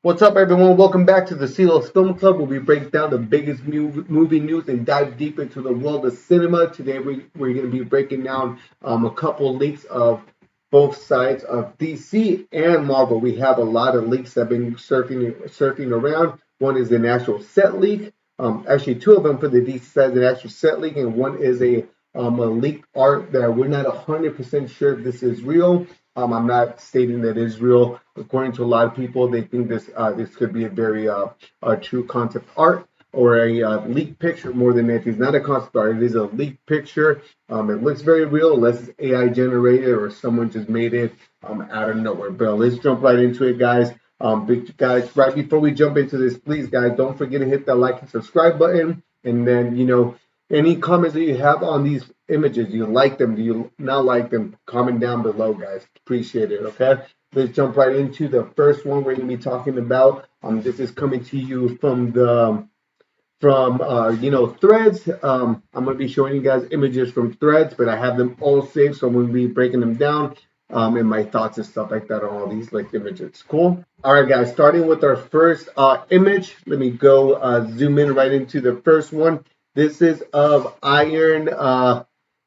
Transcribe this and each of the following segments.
What's up, everyone? Welcome back to the CeeLo's Film Club, where we break down the biggest movie news and dive deep into the world of cinema. Today, we're going to be breaking down a couple leaks of both sides of DC and Marvel. We have a lot of leaks that have been surfing around. One is an actual set leak. Actually, two of them for the DC side is an actual set leak, and one is a leaked art that we're not 100% sure if this is real. I'm not stating that it's real. According to a lot of people, they think this could be a very true concept art or a leaked picture more than anything. It's not a concept art. It is a leaked picture. It looks very real, unless it's AI generated or someone just made it out of nowhere. But let's jump right into it, guys. Big guys, right before we jump into this, please, guys, don't forget to hit that like and subscribe button. And then, any comments that you have on these images, do you like them? Do you not like them? Comment down below, guys. Appreciate it. Okay. Let's jump right into the first one we're going to be talking about. This is coming to you from Threads. I'm going to be showing you guys images from Threads, but I have them all saved, so I'm going to be breaking them down and my thoughts and stuff like that on all these like images. Cool. All right, guys. Starting with our first image. Let me go zoom in right into the first one. This is of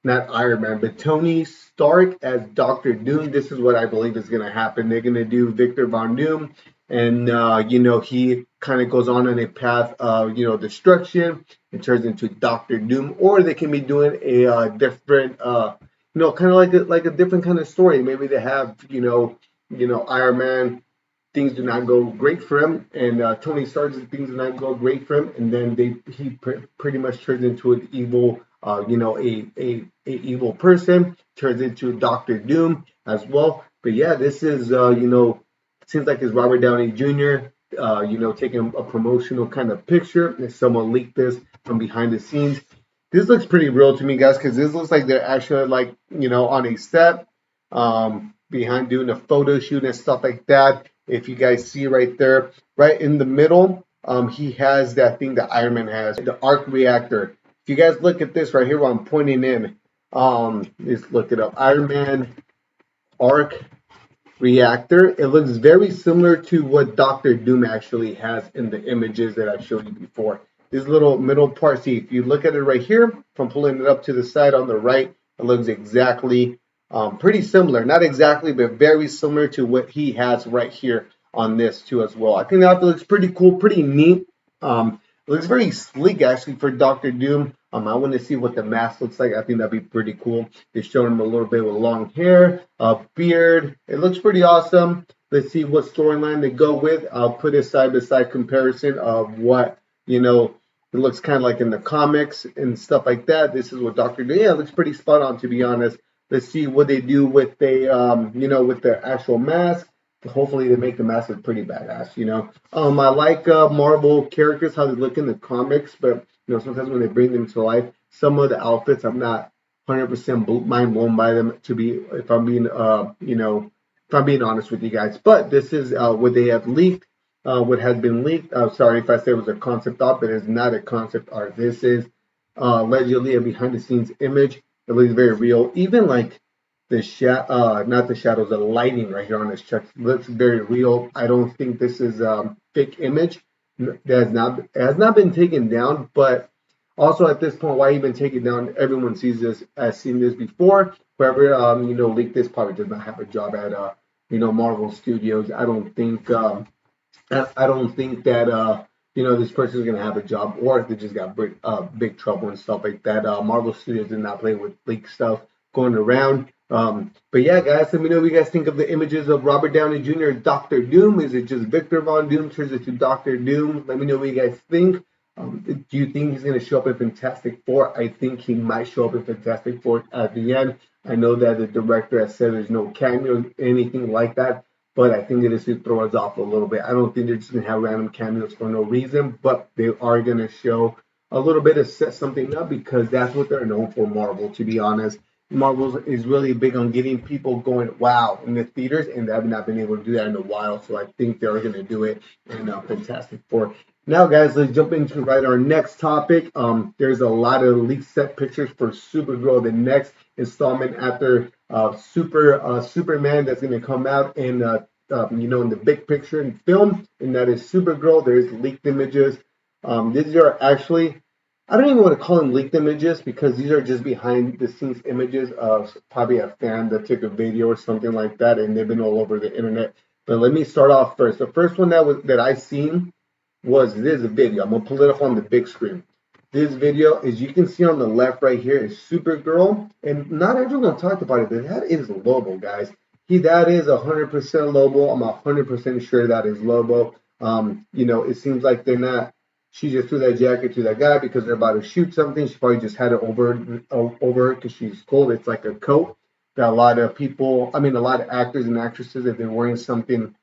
not Iron Man, but Tony Stark as Doctor Doom. This is what I believe is going to happen. They're going to do Victor Von Doom, and he kind of goes on a path of destruction and turns into Doctor Doom, or they can be doing a different kind of like a different kind of story. Maybe they have Iron Man, things do not go great for him, and Tony Stark's things do not go great for him, and then pretty much turns into an evil, a evil person, turns into Doctor Doom as well. But yeah, this is seems like it's Robert Downey Jr. Taking a promotional kind of picture, and someone leaked this from behind the scenes. This looks pretty real to me, guys, because this looks like they're actually like on a set, behind doing a photo shoot and stuff like that. If you guys see right there, right in the middle, he has that thing that Iron Man has, the arc reactor. If you guys look at this right here, while I'm pointing in, let's look it up. Iron Man arc reactor. It looks very similar to what Doctor Doom actually has in the images that I've showed you before. This little middle part, see, if you look at it right here, from pulling it up to the side on the right, it looks exactly pretty similar. Not exactly, but very similar to what he has right here on this too as well. I think that looks pretty cool, pretty neat. It looks very sleek actually for Doctor Doom. I want to see what the mask looks like. I think that'd be pretty cool. They're showing him a little bit with long hair, a beard. It looks pretty awesome. Let's see what storyline they go with. I'll put a side by side comparison of what it looks kind of like in the comics and stuff like that. This is what Doctor Doom. Yeah, it looks pretty spot on to be honest. Let's see what they do with with the actual mask. Hopefully they make the mask look pretty badass. I like Marvel characters how they look in the comics, but sometimes when they bring them to life, some of the outfits I'm not 100% mind blown by them. To be, if I'm being if I'm being honest with you guys, but this is what they have leaked. What has been leaked. Sorry if I said it was a concept art, but it's not a concept art. This is allegedly a behind the scenes image. It looks very real. Even like not the shadows, the lighting right here on his chest looks very real. I don't think this is a fake image that has not been taken down, but also at this point, why even take it down? Everyone sees this, has seen this before. Whoever leaked this probably does not have a job at Marvel Studios. I don't think that this person is gonna have a job, or if they just got big trouble and stuff like that. Marvel Studios did not play with leak stuff going around. But yeah, guys, let me know what you guys think of the images of Robert Downey Jr. as Doctor Doom. Is it just Victor Von Doom turns into Doctor Doom? Let me know what you guys think. Do you think he's going to show up in Fantastic Four? I think he might show up in Fantastic Four at the end. I know that the director has said there's no cameo, anything like that, but I think it is to throw us off a little bit. I don't think they're just going to have random cameos for no reason, but they are going to show a little bit to set something up because that's what they're known for, Marvel, to be honest. Marvel is really big on getting people going wow in the theaters, and they have not been able to do that in a while. So I think they're going to do it in Fantastic Four. Now, guys, let's jump into our next topic. There's a lot of leaked set pictures for Supergirl, the next installment after Superman that's going to come out in in the big picture in film, and that is Supergirl. There's leaked images. These are actually, I don't even want to call them leaked images because these are just behind the scenes images of probably a fan that took a video or something like that, and they've been all over the internet. But let me start off first. The first one that I seen was this video. I'm gonna pull it up on the big screen. This video, as you can see on the left right here, is Supergirl, and not everyone talked about it, but that is Lobo, guys. That is 100% Lobo. I'm 100% sure that is Lobo. It seems like they're not. She just threw that jacket to that guy because they're about to shoot something. She probably just had it over because she's cold. It's like a coat that a lot of people, I mean, a lot of actors and actresses, if they're wearing something,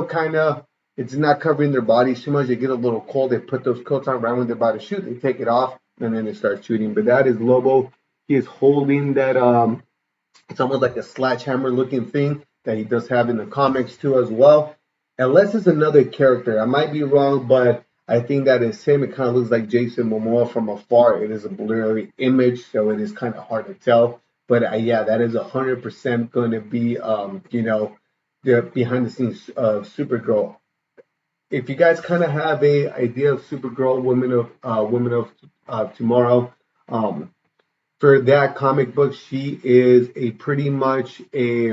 kind of, it's not covering their bodies too much. They get a little cold. They put those coats on right when they're about to shoot. They take it off and then they start shooting. But that is Lobo. He is holding that. It's almost like a sledgehammer looking thing that he does have in the comics too as well. Unless it's another character, I might be wrong, but I think that is him. It kind of looks like Jason Momoa from afar. It is a blurry image, so it is kind of hard to tell. But yeah, that is 100% going to be, the behind the scenes of Supergirl. If you guys kind of have a idea of Supergirl, Women of Tomorrow, um, for that comic book, she is a pretty much a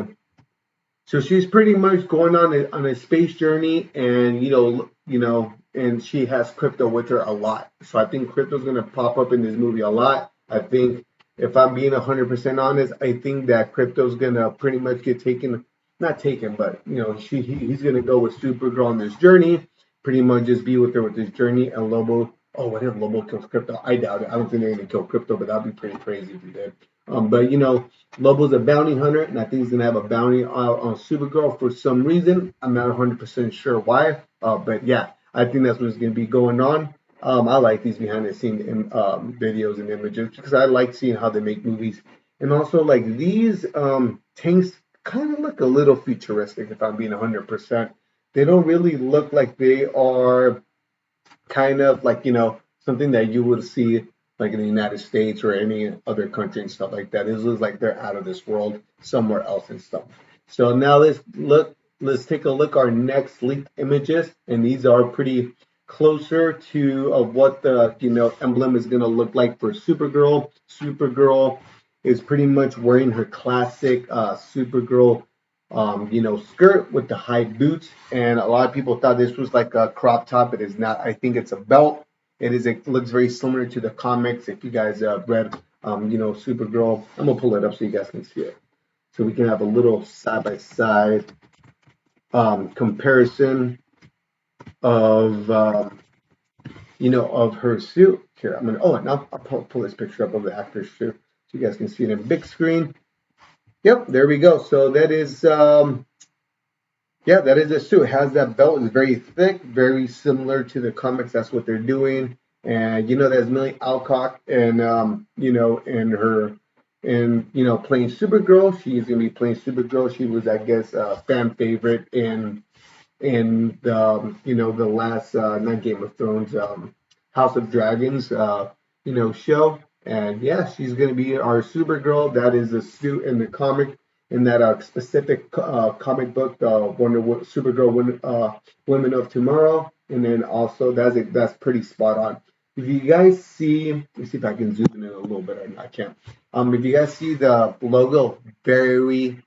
so she's pretty much going on a space journey, and and she has crypto with her a lot. So I think crypto's gonna pop up in this movie a lot. I think if I'm being 100% honest, I think that crypto's gonna pretty much get taken, not taken, but he's gonna go with Supergirl on this journey, pretty much just be with her with this journey. And Lobo, oh, what if Lobo kills crypto? I doubt it. I don't think they're gonna kill crypto, but that'd be pretty crazy if he did. But Lobo's a bounty hunter, and I think he's gonna have a bounty on Supergirl for some reason. I'm not 100% sure why, but yeah, I think that's what's gonna be going on. I like these behind the scenes videos and images because I like seeing how they make movies, and also like these tanks kind of look a little futuristic. If I'm being 100%, they don't really look like they are kind of like something that you would see like in the United States or any other country and stuff like that. It looks like they're out of this world somewhere else and stuff. So now let's take a look at our next leaked images, and these are pretty closer to what the emblem is gonna look like for Supergirl. Supergirl is pretty much wearing her classic Supergirl skirt with the high boots, and a lot of people thought this was like a crop top. It is not. I think it's a belt. It looks very similar to the comics. If you guys read, Supergirl, I'm gonna pull it up so you guys can see it, so we can have a little side by side comparison of of her suit. Here, and I'll pull this picture up of the actor's suit so you guys can see it in big screen. Yep, there we go. So that is that is a suit. It has that belt. It's very thick, very similar to the comics. That's what they're doing. And there's Millie Alcock, and and her, and playing Supergirl. She's gonna be playing Supergirl. She was, I guess, a fan favorite in the the last not Game of Thrones, House of Dragons show. And yeah, she's gonna be our Supergirl. That is a suit in the comic, in that specific comic book, Supergirl, Women of Tomorrow. And then also that's pretty spot on. If you guys see, let me see if I can zoom in a little bit. I can't. If you guys see the logo, very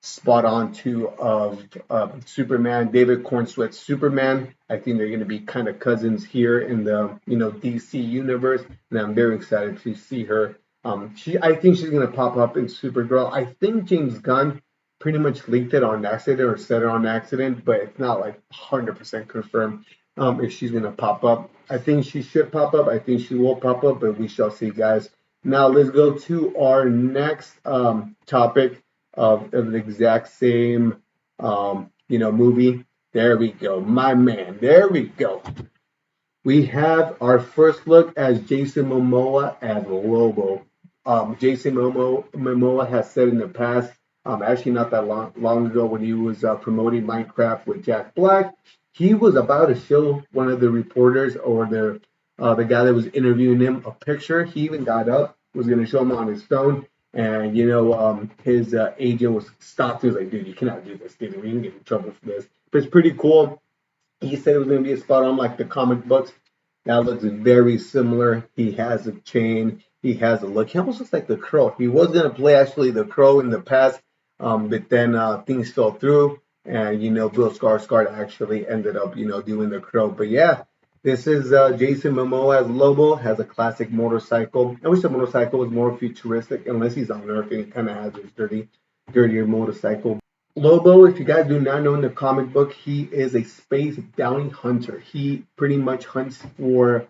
spot on too of Superman, David Cornsweet's Superman. I think they're going to be kind of cousins here in the DC universe, and I'm very excited to see her. I think she's going to pop up in Supergirl. I think James Gunn pretty much leaked it on accident or said it on accident, but it's not like 100% confirmed if she's going to pop up. I think she should pop up. I think she will pop up, but we shall see, guys. Now let's go to our next topic of the exact same movie. There we go, my man. There we go. We have our first look as Jason Momoa as Lobo. Jason Momoa has said in the past, actually not that long ago, when he was promoting Minecraft with Jack Black, he was about to show one of the reporters or the guy that was interviewing him a picture. He even got up, was going to show him on his phone, And his agent was stopped. He was like, "Dude, you cannot do this, dude. We can get in trouble for this." But it's pretty cool. He said it was going to be a spot on like the comic books. That looks very similar. He has a chain. He has a look. He almost looks like the Crow. He was going to play actually the Crow in the past, but then things fell through, and Bill Skarsgård actually ended up doing the Crow. But yeah, this is Jason Momoa as Lobo. Has a classic motorcycle. I wish the motorcycle was more futuristic, unless he's on Earth and he kind of has this dirtier motorcycle. Lobo, if you guys do not know in the comic book, he is a space bounty hunter. He pretty much hunts for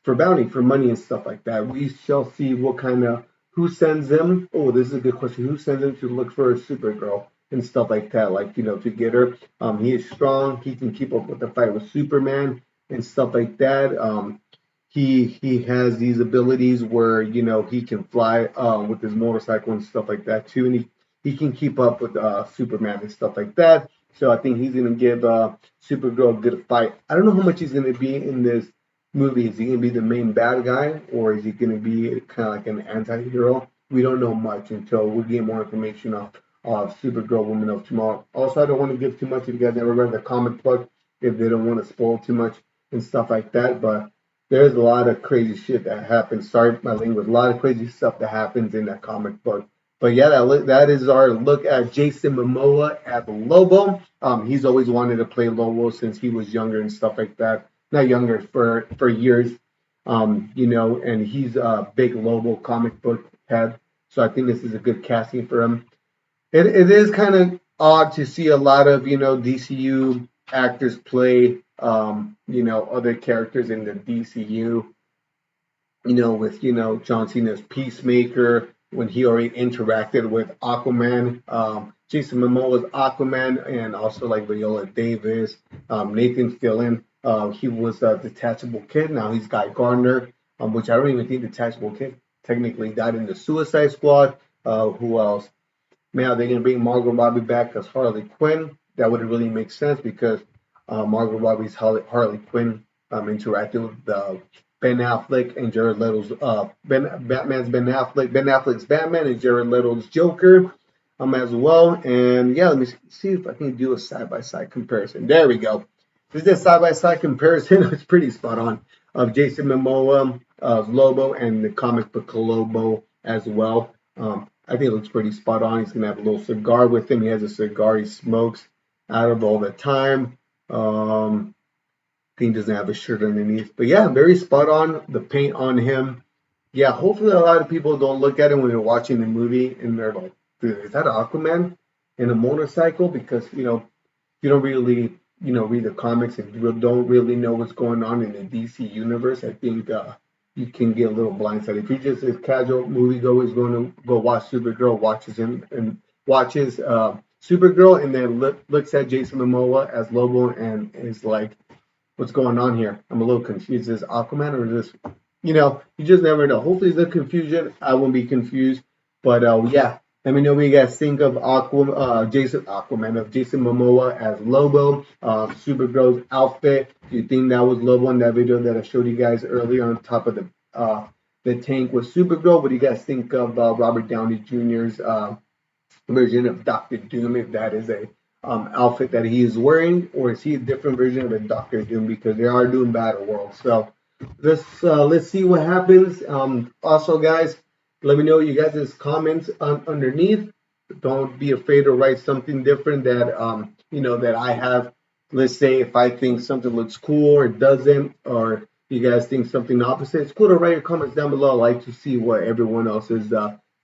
bounty, for money and stuff like that. We shall see who sends him. Oh, this is a good question. Who sends him to look for a Supergirl and stuff like that, like, to get her. He is strong. He can keep up with the fight with Superman and stuff like that. He has these abilities where, he can fly with his motorcycle and stuff like that too. And he can keep up with Superman and stuff like that. So I think he's gonna give Supergirl a good fight. I don't know how much he's gonna be in this movie. Is he gonna be the main bad guy, or is he gonna be kind of like an anti-hero? We don't know much until we get more information of Supergirl Woman of Tomorrow. Also, I don't want to give too much if you guys never read the comic book, if they don't want to spoil too much and stuff like that. But there's a lot of crazy shit that happens. Sorry, my language. A lot of crazy stuff that happens in that comic book. But yeah, that is our look at Jason Momoa at Lobo. He's always wanted to play Lobo since he was younger and stuff like that. Not younger, for years. And he's a big Lobo comic book head. So I think this is a good casting for him. It is kind of odd to see a lot of DCU actors play other characters in the DCU. With John Cena's Peacemaker when he already interacted with Aquaman, Jason Momoa's Aquaman, and also like Viola Davis, Nathan Fillion. He was a Detachable Kid. Now he's Guy Gardner, which I don't even think Detachable Kid technically died in the Suicide Squad. Who else? Man, they're gonna bring Margot Robbie back as Harley Quinn. That would really make sense because Margot Robbie's Harley Quinn interacted with Ben Affleck and Jared Leto's Batman's Ben Affleck, Ben Affleck's Batman and Jared Leto's Joker as well. And yeah, let me see if I can do a side by side comparison. There we go. This is a side by side comparison. It's pretty spot on of Jason Momoa, Lobo, and the comic book Lobo as well. I think it looks pretty spot on. He's gonna have a little cigar with him. He has a cigar he smokes out of all the time. He doesn't have a shirt underneath. But yeah, very spot on. The paint on him. Yeah, hopefully a lot of people don't look at him when they're watching the movie and they're like, dude, is that Aquaman in a motorcycle? Because, you don't really, read the comics and you don't really know what's going on in the DC universe. I think you can get a little blindsided. If you just a casual moviegoer is going to go watch Supergirl, watches him and watches Supergirl and then looks at Jason Momoa as Lobo and is like, what's going on here? I'm a little confused. Is this Aquaman or is this, you just never know. Hopefully the confusion, I won't be confused. But yeah, let me know what you guys think of Jason Momoa as Lobo, Supergirl's outfit. Do you think that was Lobo in that video that I showed you guys earlier on top of the tank with Supergirl? What do you guys think of Robert Downey Jr.'s version of Doctor Doom? If that is a outfit that he is wearing, or is he a different version of a Doctor Doom? Because they are doing Battle World. So let's see what happens. Also, guys, let me know you guys' comments underneath. Don't be afraid to write something different that that I have. Let's say if I think something looks cool or doesn't, or you guys think something opposite, it's cool to write your comments down below. I like to see what everyone else's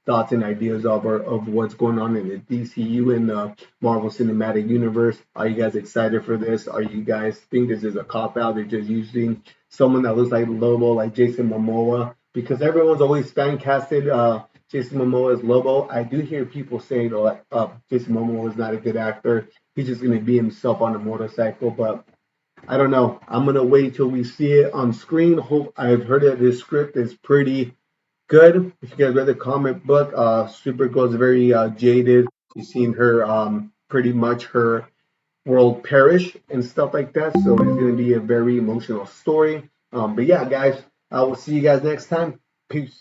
thoughts and ideas of what's going on in the DCU and the Marvel Cinematic Universe. Are you guys excited for this? Are you guys think this is a cop out? They're just using someone that looks like Lobo, like Jason Momoa, because everyone's always fan casted Jason Momoa as Lobo. I do hear people saying like Jason Momoa is not a good actor. He's just gonna be himself on a motorcycle, but I don't know. I'm gonna wait till we see it on screen. Hope I've heard that this script is pretty good. If you guys read the comic book, Supergirl is very jaded. You've seen her pretty much her world perish and stuff like that. So it's going to be a very emotional story. But yeah, guys, I will see you guys next time. Peace.